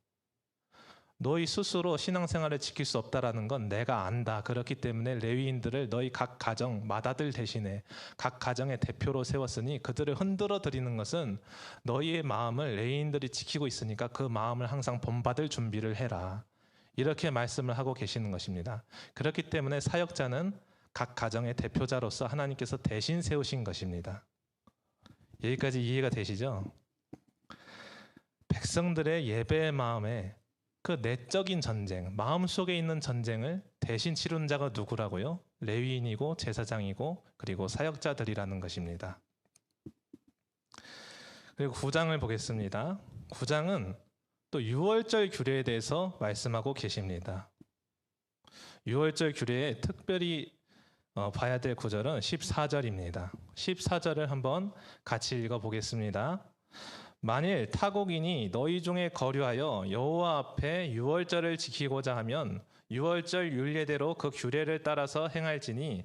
너희 스스로 신앙생활을 지킬 수 없다라는 건 내가 안다. 그렇기 때문에 레위인들을 너희 각 가정 맏아들 대신에 각 가정의 대표로 세웠으니 그들을 흔들어 드리는 것은 너희의 마음을 레위인들이 지키고 있으니까 그 마음을 항상 본받을 준비를 해라. 이렇게 말씀을 하고 계시는 것입니다. 그렇기 때문에 사역자는 각 가정의 대표자로서 하나님께서 대신 세우신 것입니다. 여기까지 이해가 되시죠? 백성들의 예배의 마음에 그 내적인 전쟁, 마음속에 있는 전쟁을 대신 치른 자가 누구라고요? 레위인이고 제사장이고 그리고 사역자들이라는 것입니다. 그리고 9장을 보겠습니다. 9장은 또 유월절 규례에 대해서 말씀하고 계십니다. 유월절 규례에 특별히 봐야 될 구절은 14절입니다. 14절을 한번 같이 읽어보겠습니다. 만일 타국인이 너희 중에 거류하여 여호와 앞에 유월절을 지키고자 하면 유월절 율례대로 그 규례를 따라서 행할지니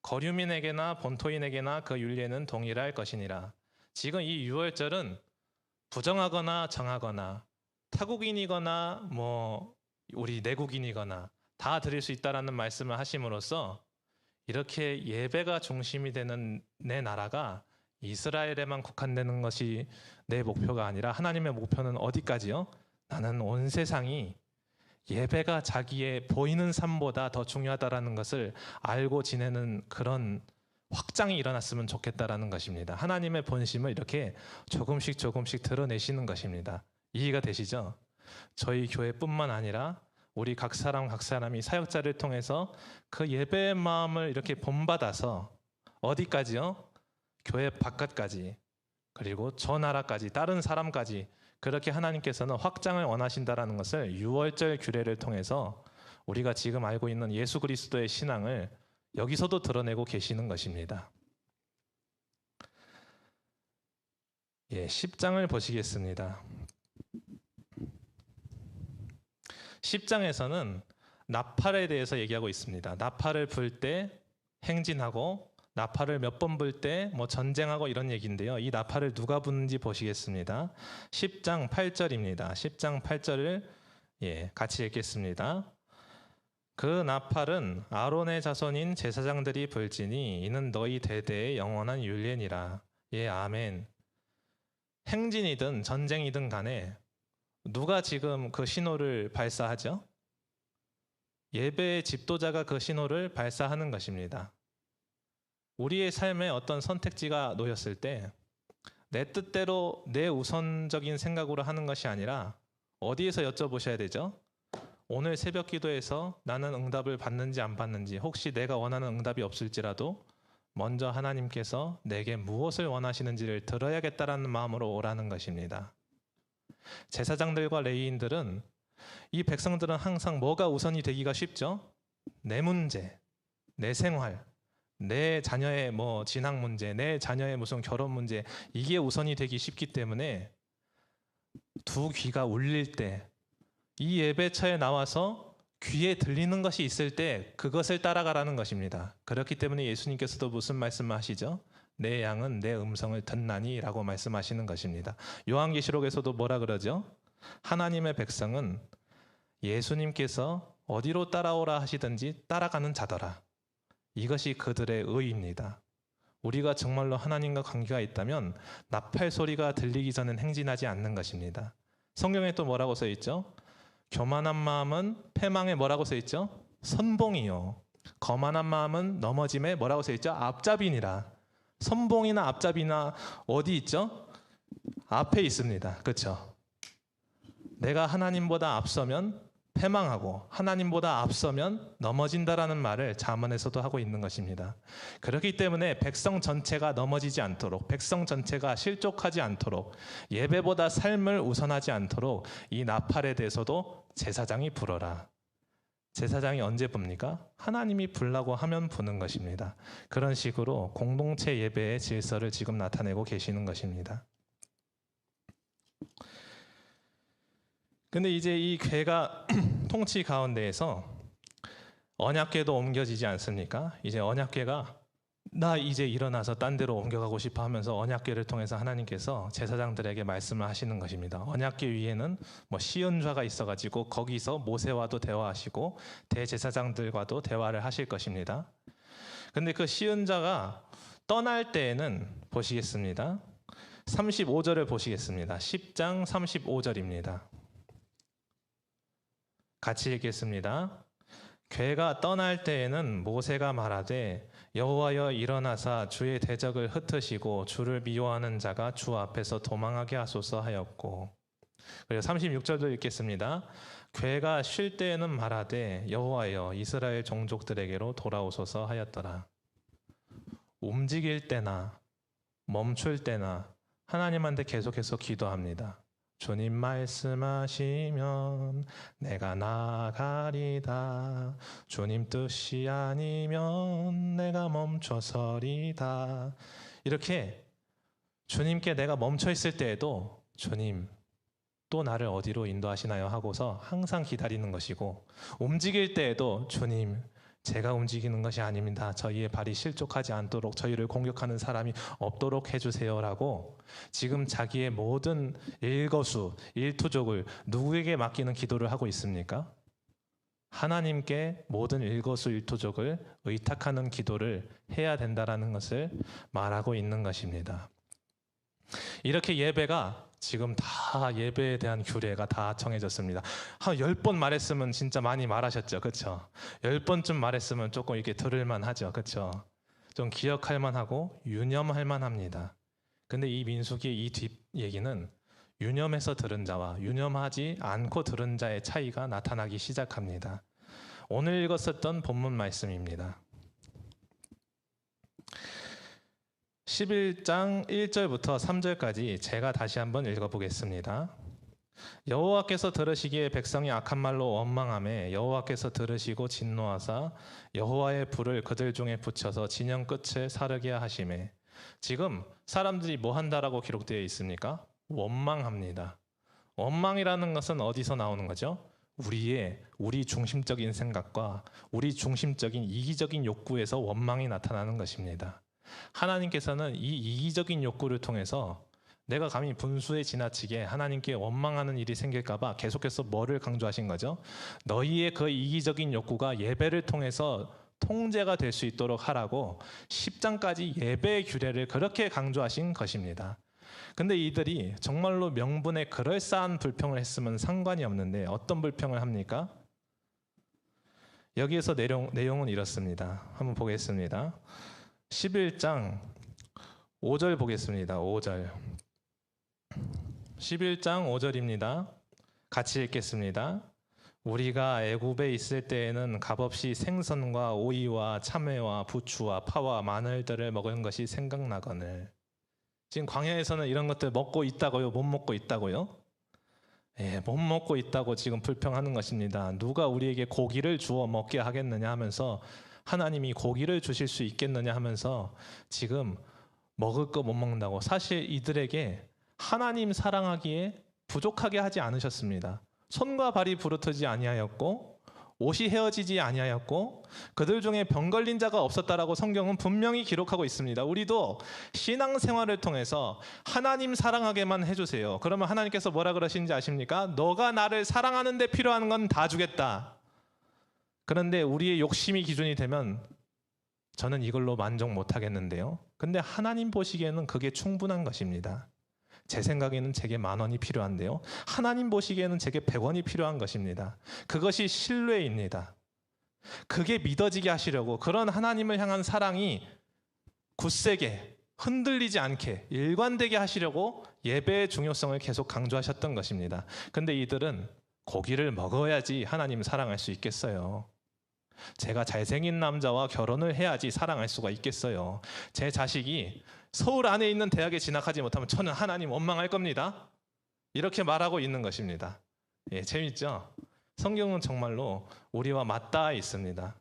거류민에게나 본토인에게나 그 율례는 동일할 것이니라. 지금 이 유월절은 부정하거나 정하거나 타국인이거나 뭐 우리 내국인이거나 다 드릴 수 있다라는 말씀을 하심으로써 이렇게 예배가 중심이 되는 내 나라가 이스라엘에만 국한되는 것이 내 목표가 아니라 하나님의 목표는 어디까지요? 나는 온 세상이 예배가 자기의 보이는 삶보다 더 중요하다라는 것을 알고 지내는 그런 확장이 일어났으면 좋겠다라는 것입니다. 하나님의 본심을 이렇게 조금씩 드러내시는 것입니다. 이해가 되시죠? 저희 교회뿐만 아니라 우리 각 사람이 사역자를 통해서 그 예배의 마음을 이렇게 본받아서 어디까지요? 교회 바깥까지 그리고 저 나라까지 다른 사람까지 그렇게 하나님께서는 확장을 원하신다라는 것을 유월절 규례를 통해서 우리가 지금 알고 있는 예수 그리스도의 신앙을 여기서도 드러내고 계시는 것입니다. 10장을 보시겠습니다. 10장에서는 나팔에 대해서 얘기하고 있습니다. 나팔을 불 때 행진하고 나팔을 몇 번 불 때 뭐 전쟁하고 이런 얘기인데요. 이 나팔을 누가 부는지 보시겠습니다. 10장 8절입니다. 10장 8절을 같이 읽겠습니다. 그 나팔은 아론의 자손인 제사장들이 불지니 이는 너희 대대의 영원한 율례니라. 아멘. 행진이든 전쟁이든 간에 누가 지금 그 신호를 발사하죠? 예배의 집도자가 그 신호를 발사하는 것입니다. 우리의 삶에 어떤 선택지가 놓였을 때 내 뜻대로 내 우선적인 생각으로 하는 것이 아니라 어디에서 여쭤보셔야 되죠? 오늘 새벽 기도에서 나는 응답을 받는지 안 받는지 혹시 내가 원하는 응답이 없을지라도 먼저 하나님께서 내게 무엇을 원하시는지를 들어야겠다라는 마음으로 오라는 것입니다. 제사장들과 레위인들은 이 백성들은 항상 뭐가 우선이 되기가 쉽죠? 내 문제, 내 생활, 내 자녀의 뭐 진학 문제, 내 자녀의 무슨 결혼 문제 이게 우선이 되기 쉽기 때문에 두 귀가 울릴 때 이 예배처에 나와서 귀에 들리는 것이 있을 때 그것을 따라가라는 것입니다. 그렇기 때문에 예수님께서도 무슨 말씀을 하시죠? 내 양은 내 음성을 듣나니 라고 말씀하시는 것입니다. 요한계시록에서도 뭐라 그러죠? 하나님의 백성은 예수님께서 어디로 따라오라 하시든지 따라가는 자더라. 이것이 그들의 의입니다. 우리가 정말로 하나님과 관계가 있다면 나팔 소리가 들리기 전엔 행진하지 않는 것입니다. 성경에 또 뭐라고 써 있죠? 교만한 마음은 패망에 뭐라고 써 있죠? 선봉이요. 거만한 마음은 넘어짐에 뭐라고 써 있죠? 앞잡이니라. 선봉이나 앞잡이나 어디 있죠? 앞에 있습니다. 그렇죠? 내가 하나님보다 앞서면 패망하고 하나님보다 앞서면 넘어진다라는 말을 잠언에서도 하고 있는 것입니다. 그렇기 때문에 백성 전체가 넘어지지 않도록, 백성 전체가 실족하지 않도록, 예배보다 삶을 우선하지 않도록 이 나팔에 대해서도 제사장이 불어라. 제사장이 언제 붑니까? 하나님이 부르라고 하면 부는 것입니다. 그런 식으로 공동체 예배의 질서를 지금 나타내고 계시는 것입니다. 근데 이제 이 괴가 통치 가운데에서 언약궤도 옮겨지지 않습니까? 이제 언약궤가 나 이제 일어나서 딴 데로 옮겨가고 싶어 하면서 언약궤를 통해서 하나님께서 제사장들에게 말씀을 하시는 것입니다. 언약궤 위에는 시은좌가 있어가지고 거기서 모세와도 대화하시고 대제사장들과도 대화를 하실 것입니다. 근데 그 시은좌가 떠날 때에는 보시겠습니다. 35절을 보시겠습니다. 10장 35절입니다. 같이 읽겠습니다. 괴가 떠날 때에는 모세가 말하되 여호와여 일어나사 주의 대적을 흩으시고 주를 미워하는 자가 주 앞에서 도망하게 하소서 하였고, 그리고 36절도 읽겠습니다. 괴가 쉴 때에는 말하되 여호와여 이스라엘 종족들에게로 돌아오소서 하였더라. 움직일 때나 멈출 때나 하나님한테 계속해서 기도합니다. 주님 말씀하시면 내가 나가리다. 주님 뜻이 아니면 내가 멈춰서리다. 이렇게 주님께 내가 멈춰 있을 때에도 주님 또 나를 어디로 인도하시나요 하고서 항상 기다리는 것이고, 움직일 때에도 주님 제가 움직이는 것이 아닙니다. 저희의 발이 실족하지 않도록 저희를 공격하는 사람이 없도록 해주세요라고 지금 자기의 모든 일거수, 일투족을 누구에게 맡기는 기도를 하고 있습니까? 하나님께 모든 일거수, 일투족을 의탁하는 기도를 해야 된다라는 것을 말하고 있는 것입니다. 이렇게 예배가 지금 다 예배에 대한 규례가 다 정해졌습니다. 한 10번 말했으면 진짜 많이 말하셨죠, 그렇죠? 10번쯤 말했으면 조금 이렇게 들을만 하죠, 그렇죠? 좀 기억할 만하고 유념할 만합니다. 근데 이 민수기의 이 뒷 얘기는 유념해서 들은 자와 유념하지 않고 들은 자의 차이가 나타나기 시작합니다. 오늘 읽었었던 본문 말씀입니다. 11장 1절부터 3절까지 제가 다시 한번 읽어보겠습니다. 여호와께서 들으시기에 백성이 악한 말로 원망하매 여호와께서 들으시고 진노하사 여호와의 불을 그들 중에 붙여서 진영 끝을 사르게 하시매. 지금 사람들이 뭐 한다라고 기록되어 있습니까? 원망합니다. 원망이라는 것은 어디서 나오는 거죠? 우리 중심적인 생각과 우리 중심적인 이기적인 욕구에서 원망이 나타나는 것입니다. 하나님께서는 이 이기적인 욕구를 통해서 내가 감히 분수에 지나치게 하나님께 원망하는 일이 생길까봐 계속해서 뭐를 강조하신 거죠? 너희의 그 이기적인 욕구가 예배를 통해서 통제가 될 수 있도록 하라고 10장까지 예배의 규례를 그렇게 강조하신 것입니다. 근데 이들이 정말로 명분에 그럴싸한 불평을 했으면 상관이 없는데 어떤 불평을 합니까? 여기에서 내용은 이렇습니다. 한번 보겠습니다. 11장 5절 보겠습니다. 5절. 11장 5절입니다. 같이 읽겠습니다. 우리가 애굽에 있을 때에는 값없이 생선과 오이와 참외와 부추와 파와 마늘들을 먹은 것이 생각나거늘. 지금 광야에서는 이런 것들 먹고 있다고요? 못 먹고 있다고요? 못 먹고 있다고 지금 불평하는 것입니다. 누가 우리에게 고기를 주어 먹게 하겠느냐 하면서, 하나님이 고기를 주실 수 있겠느냐 하면서 지금 먹을 거 못 먹는다고. 사실 이들에게 하나님 사랑하기에 부족하게 하지 않으셨습니다. 손과 발이 부르트지 아니하였고 옷이 헤어지지 아니하였고 그들 중에 병 걸린 자가 없었다라고 성경은 분명히 기록하고 있습니다. 우리도 신앙생활을 통해서 하나님 사랑하게만 해주세요. 그러면 하나님께서 뭐라 그러시는지 아십니까? 너가 나를 사랑하는 데 필요한 건 다 주겠다. 그런데 우리의 욕심이 기준이 되면 저는 이걸로 만족 못하겠는데요. 근데 하나님 보시기에는 그게 충분한 것입니다. 제 생각에는 제게 10,000원이 필요한데요. 하나님 보시기에는 제게 100원이 필요한 것입니다. 그것이 신뢰입니다. 그게 믿어지게 하시려고 그런 하나님을 향한 사랑이 굳세게 흔들리지 않게 일관되게 하시려고 예배의 중요성을 계속 강조하셨던 것입니다. 근데 이들은 고기를 먹어야지 하나님 사랑할 수 있겠어요. 제가 잘생긴 남자와 결혼을 해야지 사랑할 수가 있겠어요. 제 자식이 서울 안에 있는 대학에 진학하지 못하면 저는 하나님 원망할 겁니다. 이렇게 말하고 있는 것입니다. 재밌죠? 성경은 정말로 우리와 맞닿아 있습니다.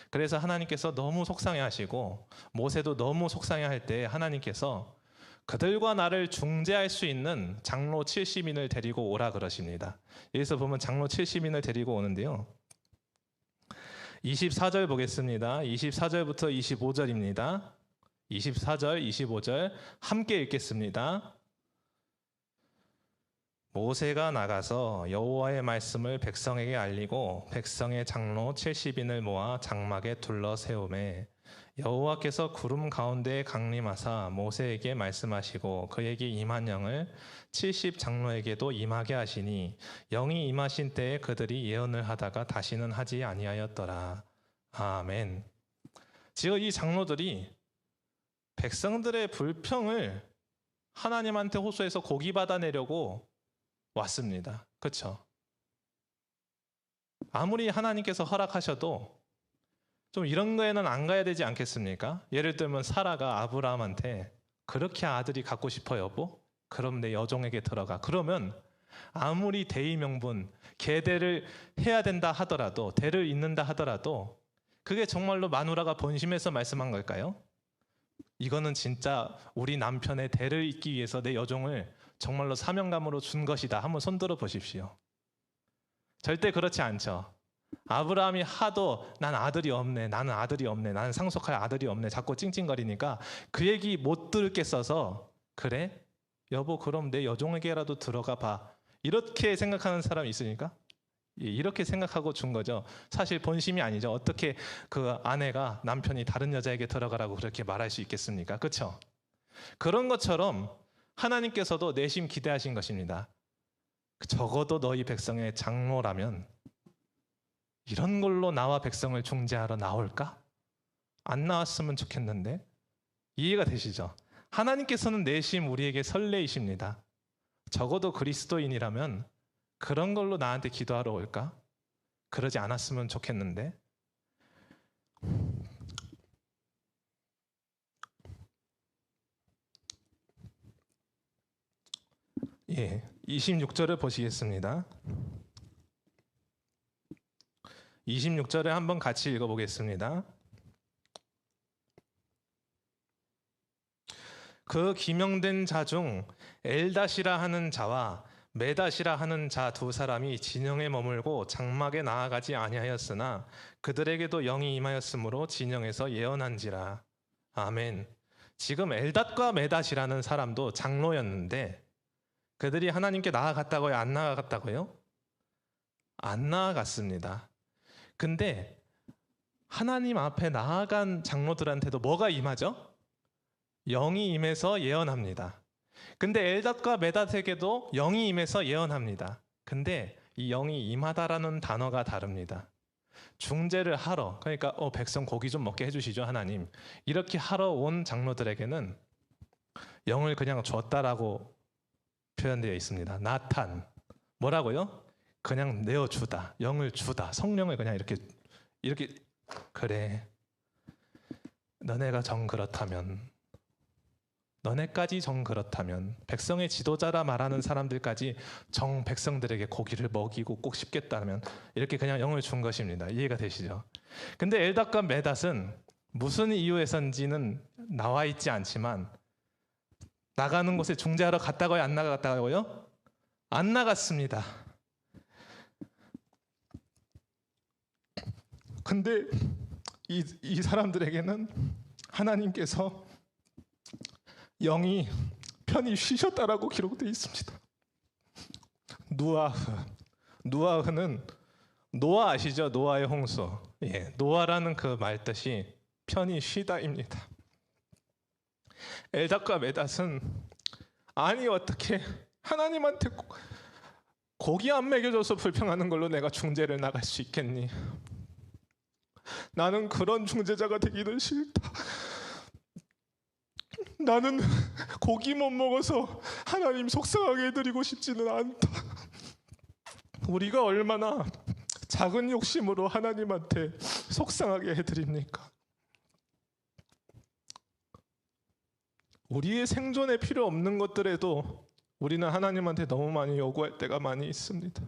그래서 하나님께서 너무 속상해하시고 모세도 너무 속상해할 때 하나님께서 그들과 나를 중재할 수 있는 장로 70인을 데리고 오라 그러십니다. 여기서 보면 장로 70인을 데리고 오는데요. 24절 보겠습니다. 24절부터 25절입니다. 24절, 25절 함께 읽겠습니다. 모세가 나가서 여호와의 말씀을 백성에게 알리고 백성의 장로 70인을 모아 장막에 둘러 세우매 여호와께서 구름 가운데에 강림하사 모세에게 말씀하시고 그에게 임한 영을 70 장로에게도 임하게 하시니 영이 임하신 때에 그들이 예언을 하다가 다시는 하지 아니하였더라. 아멘. 지금 이 장로들이 백성들의 불평을 하나님한테 호소해서 고기 받아내려고 왔습니다. 그렇죠? 아무리 하나님께서 허락하셔도 좀 이런 거에는 안 가야 되지 않겠습니까? 예를 들면 사라가 아브라함한테 그렇게 아들이 갖고 싶어 여보? 그럼 내 여종에게 들어가. 그러면 아무리 대의 명분, 계대를 해야 된다 하더라도, 대를 잇는다 하더라도 그게 정말로 마누라가 본심해서 말씀한 걸까요? 이거는 진짜 우리 남편의 대를 잇기 위해서 내 여종을 정말로 사명감으로 준 것이다. 한번 손들어 보십시오. 절대 그렇지 않죠. 아브라함이 하도 난 아들이 없네, 나는 아들이 없네, 나는 상속할 아들이 없네 자꾸 찡찡거리니까 그 얘기 못 듣겠어서 그래? 여보 그럼 내 여종에게라도 들어가 봐. 이렇게 생각하는 사람이 있으니까 이렇게 생각하고 준 거죠. 사실 본심이 아니죠. 어떻게 그 아내가 남편이 다른 여자에게 들어가라고 그렇게 말할 수 있겠습니까? 그렇죠? 그런 것처럼 하나님께서도 내심 기대하신 것입니다. 적어도 너희 백성의 장로라면 이런 걸로 나와 백성을 중재하러 나올까? 안 나왔으면 좋겠는데. 이해가 되시죠? 하나님께서는 내심 우리에게 설레이십니다. 적어도 그리스도인이라면 그런 걸로 나한테 기도하러 올까? 그러지 않았으면 좋겠는데. 예, 26절을 보시겠습니다. 26절을 한번 같이 읽어보겠습니다. 그 기명된 자 중 엘닷이라 하는 자와 메닷이라 하는 자 두 사람이 진영에 머물고 장막에 나아가지 아니하였으나 그들에게도 영이 임하였으므로 진영에서 예언한지라. 아멘. 지금 엘닷과 메닷이라는 사람도 장로였는데 그들이 하나님께 나아갔다고요? 안 나아갔다고요? 안 나아갔습니다. 근데 하나님 앞에 나아간 장로들한테도 뭐가 임하죠? 영이 임해서 예언합니다. 근데 엘닷과 메닷에게도 영이 임해서 예언합니다. 근데 이 영이 임하다라는 단어가 다릅니다. 중재를 하러, 그러니까 백성 고기 좀 먹게 해주시죠 하나님. 이렇게 하러 온 장로들에게는 영을 그냥 줬다라고 표현되어 있습니다. 나탄. 뭐라고요? 그냥 내어주다. 영을 주다. 성령을 그냥 이렇게 그래. 너네가 정 그렇다면 너네까지 정 그렇다면 백성의 지도자라 말하는 사람들까지 정 백성들에게 고기를 먹이고 꼭 씹겠다면 이렇게 그냥 영을 준 것입니다. 이해가 되시죠? 근데 엘닷과 메닷은 무슨 이유에선지는 나와 있지 않지만 나가는 곳에 중재하러 갔다고요? 안 나갔다고요? 안 나갔습니다. 근데 이 사람들에게는 하나님께서 영이 편히 쉬셨다라고 기록되어 있습니다. 누아흐는 노아 아시죠? 노아의 홍수. 예, 노아라는 그 말 뜻이 편히 쉬다입니다. 엘닷과 메닷은 아니 어떻게 하나님한테 고기 안 먹여줘서 불평하는 걸로 내가 중재를 나갈 수 있겠니? 나는 그런 중재자가 되기는 싫다. 나는 고기 못 먹어서 하나님 속상하게 해드리고 싶지는 않다. 우리가 얼마나 작은 욕심으로 하나님한테 속상하게 해드립니까? 우리의 생존에 필요 없는 것들에도 우리는 하나님한테 너무 많이 요구할 때가 많이 있습니다.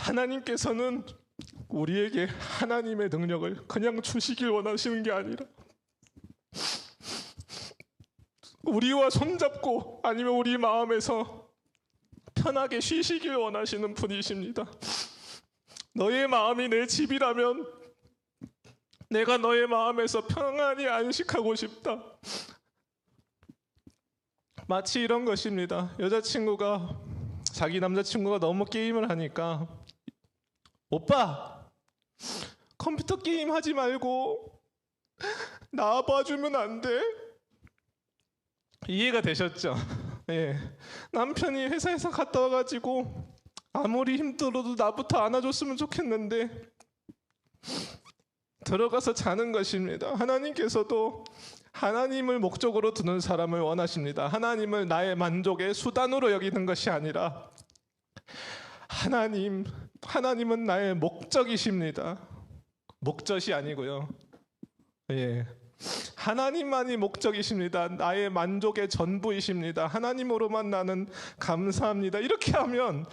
하나님께서는 우리에게 하나님의 능력을 그냥 주시길 원하시는 게 아니라 우리와 손잡고 아니면 우리 마음에서 편하게 쉬시길 원하시는 분이십니다. 너의 마음이 내 집이라면 내가 너의 마음에서 평안히 안식하고 싶다. 마치 이런 것입니다. 여자친구가 자기 남자친구가 너무 게임을 하니까 오빠 컴퓨터 게임 하지 말고 나 봐주면 안 돼? 이해가 되셨죠? 예. 남편이 회사에서 갔다 와가지고 아무리 힘들어도 나부터 안아줬으면 좋겠는데 들어가서 자는 것입니다. 하나님께서도 하나님을 목적으로 두는 사람을 원하십니다. 하나님을 나의 만족의 수단으로 여기는 것이 아니라 하나님은 나의 목적이십니다. 목젖이 아니고요. 예. 하나님만이 목적이십니다. 나의 만족의 전부이십니다. 하나님으로만 나는 감사합니다. 이렇게 하면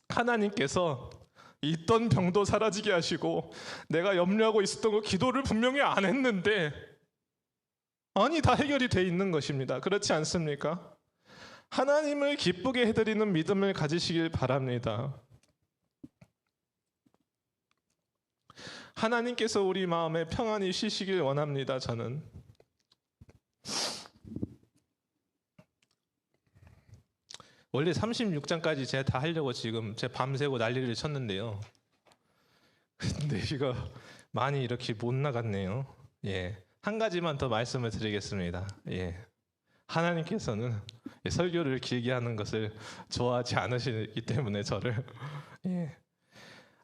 하나님께서 있던 병도 사라지게 하시고 내가 염려하고 있었던 거 기도를 분명히 안 했는데 아니 다 해결이 돼 있는 것입니다. 그렇지 않습니까? 하나님을 기쁘게 해드리는 믿음을 가지시길 바랍니다. 하나님께서 우리 마음에 평안히 쉬시길 원합니다. 저는 원래 36장까지 제가 다 하려고 지금 제 밤새고 난리를 쳤는데요. 근데 이거 많이 이렇게 못 나갔네요. 예, 한 가지만 더 말씀을 드리겠습니다. 예, 하나님께서는 설교를 길게 하는 것을 좋아하지 않으시기 때문에 저를 예.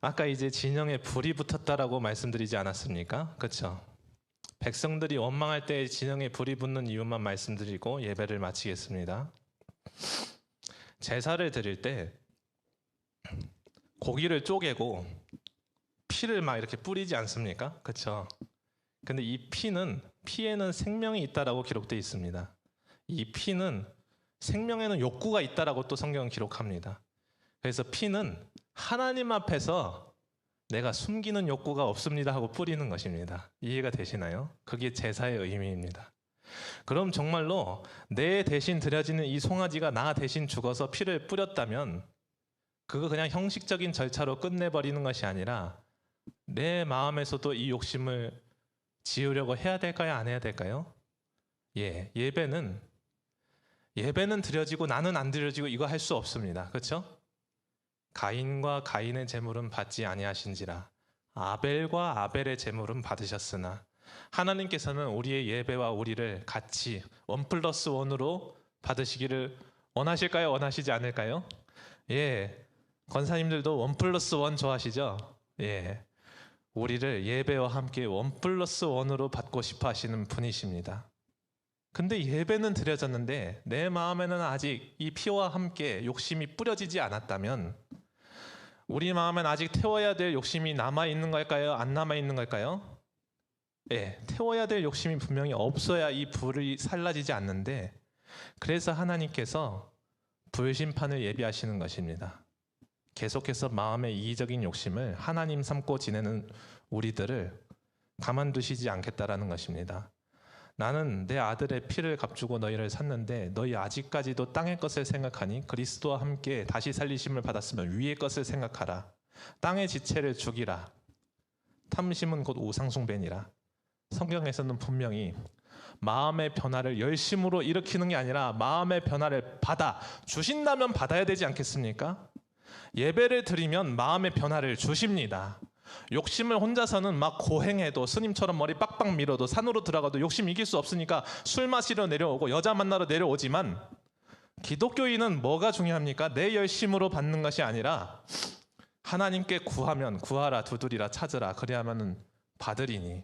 아까 이제 진영에 불이 붙었다라고 말씀드리지 않았습니까? 그렇죠? 백성들이 원망할 때 진영에 불이 붙는 이유만 말씀드리고 예배를 마치겠습니다. 제사를 드릴 때 고기를 쪼개고 피를 막 이렇게 뿌리지 않습니까? 그렇죠? 근데 이 피에는 생명이 있다라고 기록되어 있습니다. 이 피는 생명에는 욕구가 있다라고 또 성경은 기록합니다. 그래서 피는 하나님 앞에서 내가 숨기는 욕구가 없습니다 하고 뿌리는 것입니다. 이해가 되시나요? 그게 제사의 의미입니다. 그럼 정말로 내 대신 드려지는 이 송아지가 나 대신 죽어서 피를 뿌렸다면 그거 그냥 형식적인 절차로 끝내버리는 것이 아니라 내 마음에서도 이 욕심을 지으려고 해야 될까요? 안 해야 될까요? 예, 예배는 드려지고 나는 안 드려지고 이거 할 수 없습니다. 그렇죠? 가인과 가인의 제물은 받지 아니하신지라 아벨과 아벨의 제물은 받으셨으나 하나님께서는 우리의 예배와 우리를 같이 1+1으로 받으시기를 원하실까요? 원하시지 않을까요? 예, 권사님들도 1+1 좋아하시죠? 예, 우리를 예배와 함께 1+1으로 받고 싶어 하시는 분이십니다. 근데 예배는 드려졌는데 내 마음에는 아직 이 피와 함께 욕심이 뿌려지지 않았다면 우리 마음엔 아직 태워야 될 욕심이 남아있는 걸까요? 안 남아있는 걸까요? 예, 태워야 될 욕심이 분명히 없어야 이 불이 살라지지 않는데 그래서 하나님께서 불심판을 예비하시는 것입니다. 계속해서 마음의 이기적인 욕심을 하나님 삼고 지내는 우리들을 가만두시지 않겠다라는 것입니다. 나는 내 아들의 피를 값주고 너희를 샀는데 너희 아직까지도 땅의 것을 생각하니 그리스도와 함께 다시 살리심을 받았으면 위의 것을 생각하라. 땅의 지체를 죽이라. 탐심은 곧 우상숭배니라. 성경에서는 분명히 마음의 변화를 열심으로 일으키는 게 아니라 마음의 변화를 받아 주신다면 받아야 되지 않겠습니까? 예배를 드리면 마음의 변화를 주십니다. 욕심을 혼자서는 막 고행해도 스님처럼 머리 빡빡 밀어도 산으로 들어가도 욕심 이길 수 없으니까 술 마시러 내려오고 여자 만나러 내려오지만 기독교인은 뭐가 중요합니까? 내 열심으로 받는 것이 아니라 하나님께 구하면 구하라 두드리라 찾으라 그리하면 받으리니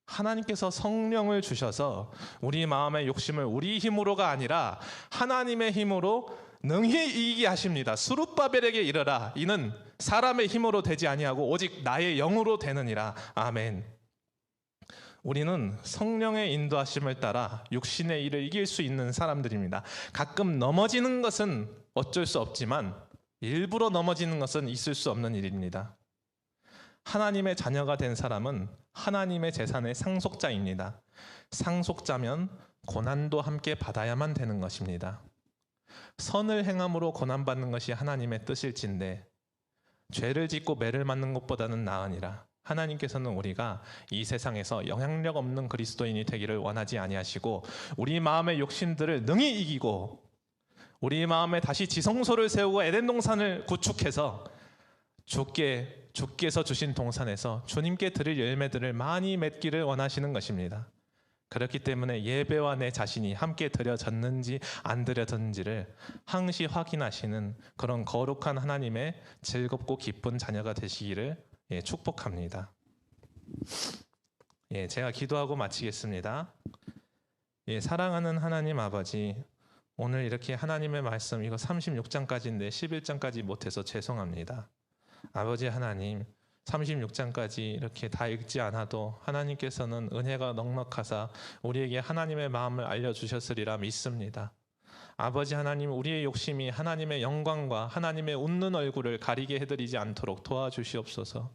하나님께서 성령을 주셔서 우리 마음의 욕심을 우리 힘으로가 아니라 하나님의 힘으로 능히 이기게 하십니다. 스룹바벨에게 이르라 이는 사람의 힘으로 되지 아니하고 오직 나의 영으로 되느니라. 아멘. 우리는 성령의 인도하심을 따라 육신의 일을 이길 수 있는 사람들입니다. 가끔 넘어지는 것은 어쩔 수 없지만 일부러 넘어지는 것은 있을 수 없는 일입니다. 하나님의 자녀가 된 사람은 하나님의 재산의 상속자입니다. 상속자면 고난도 함께 받아야만 되는 것입니다. 선을 행함으로 고난받는 것이 하나님의 뜻일진데 죄를 짓고 매를 맞는 것보다는 나으니라. 하나님께서는 우리가 이 세상에서 영향력 없는 그리스도인이 되기를 원하지 아니하시고 우리 마음의 욕심들을 능히 이기고 우리 마음에 다시 지성소를 세우고 에덴 동산을 구축해서 주께서 주신 동산에서 주님께 드릴 열매들을 많이 맺기를 원하시는 것입니다. 그렇기 때문에 예배와 내 자신이 함께 드려졌는지 안 드려졌는지를 항시 확인하시는 그런 거룩한 하나님의 즐겁고 기쁜 자녀가 되시기를 축복합니다. 제가 기도하고 마치겠습니다. 사랑하는 하나님 아버지, 오늘 이렇게 하나님의 말씀 이거 36장까지인데 11장까지 못해서 죄송합니다. 아버지 하나님, 36장까지 이렇게 다 읽지 않아도 하나님께서는 은혜가 넉넉하사 우리에게 하나님의 마음을 알려주셨으리라 믿습니다. 아버지 하나님, 우리의 욕심이 하나님의 영광과 하나님의 웃는 얼굴을 가리게 해드리지 않도록 도와주시옵소서.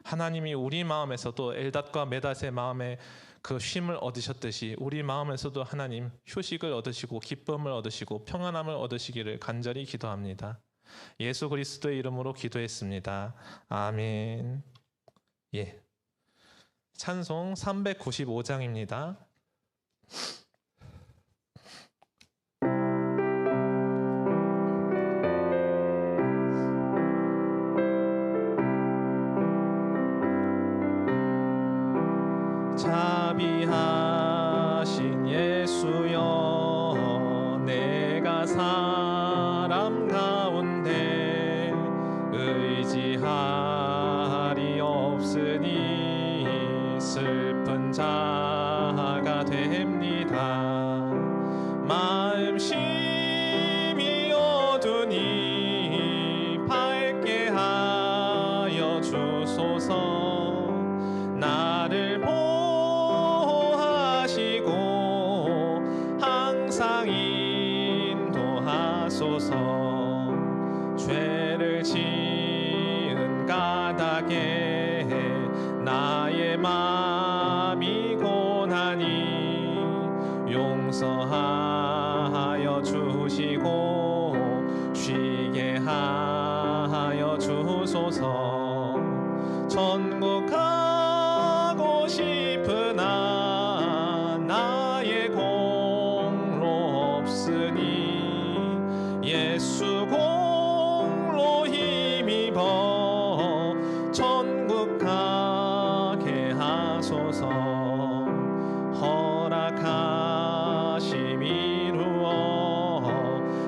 하나님이 우리 마음에서도 엘닷과 메닷의 마음에 그 쉼을 얻으셨듯이 우리 마음에서도 하나님 휴식을 얻으시고 기쁨을 얻으시고 평안함을 얻으시기를 간절히 기도합니다. 예수 그리스도의 이름으로 기도했습니다. 아멘. 찬송 395장입니다. 자비하신 예수여, 내가 사람 가운데 의지할이 없으니 슬픈 자가 됩니다. 마음 심히 어두니 밝게 하여 주소서. 나를 보호하시고 항상 인도하소서. 죄를 지은 까닭에 나의 마음이 고나니 용서하여 주시고 쉬게 하여 주소서. 천국 가고 싶으나 나의 공로 없으니 예수 공로 힘입어 천국 가게 하소서. 허락하심 이루어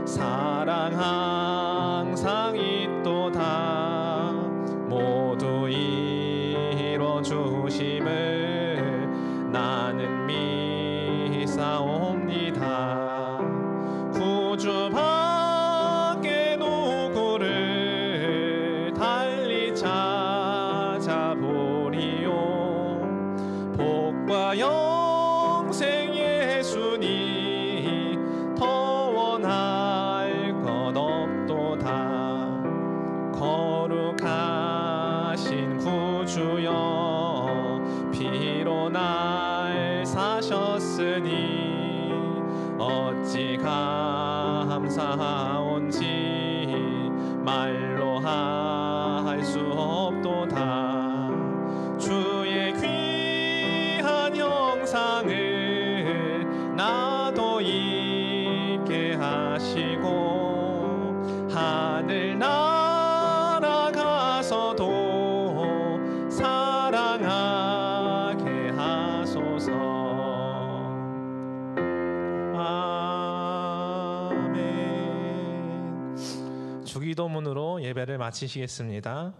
사랑 항상 있도다. 모두 이뤄주심을 나는 믿사옵니다. 구주 밖에 누구를 달리 찾아보리요. 복과 영생 예수니 더 원할 것 없도다. 거룩하신 구주여, 피로 날 사셨으니 어찌 감사하온지 말로 할 수 없도다. 주의 귀한 형상을 나도 있게 하시고 하늘 날아가서도 사랑하게 하소서. 아멘. 주기도문으로 예배를 마치시겠습니다.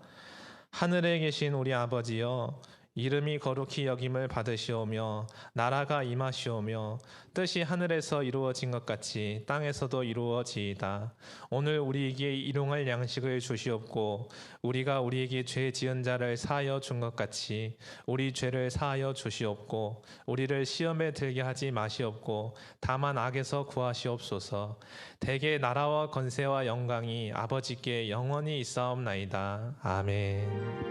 하늘에 계신 우리 아버지여, 이름이 거룩히 여김을 받으시오며 나라가 임하시오며 뜻이 하늘에서 이루어진 것 같이 땅에서도 이루어지이다. 오늘 우리에게 일용할 양식을 주시옵고 우리가 우리에게 죄 지은 자를 사하여 준 것 같이 우리 죄를 사하여 주시옵고 우리를 시험에 들게 하지 마시옵고 다만 악에서 구하시옵소서. 대개 나라와 권세와 영광이 아버지께 영원히 있사옵나이다. 아멘.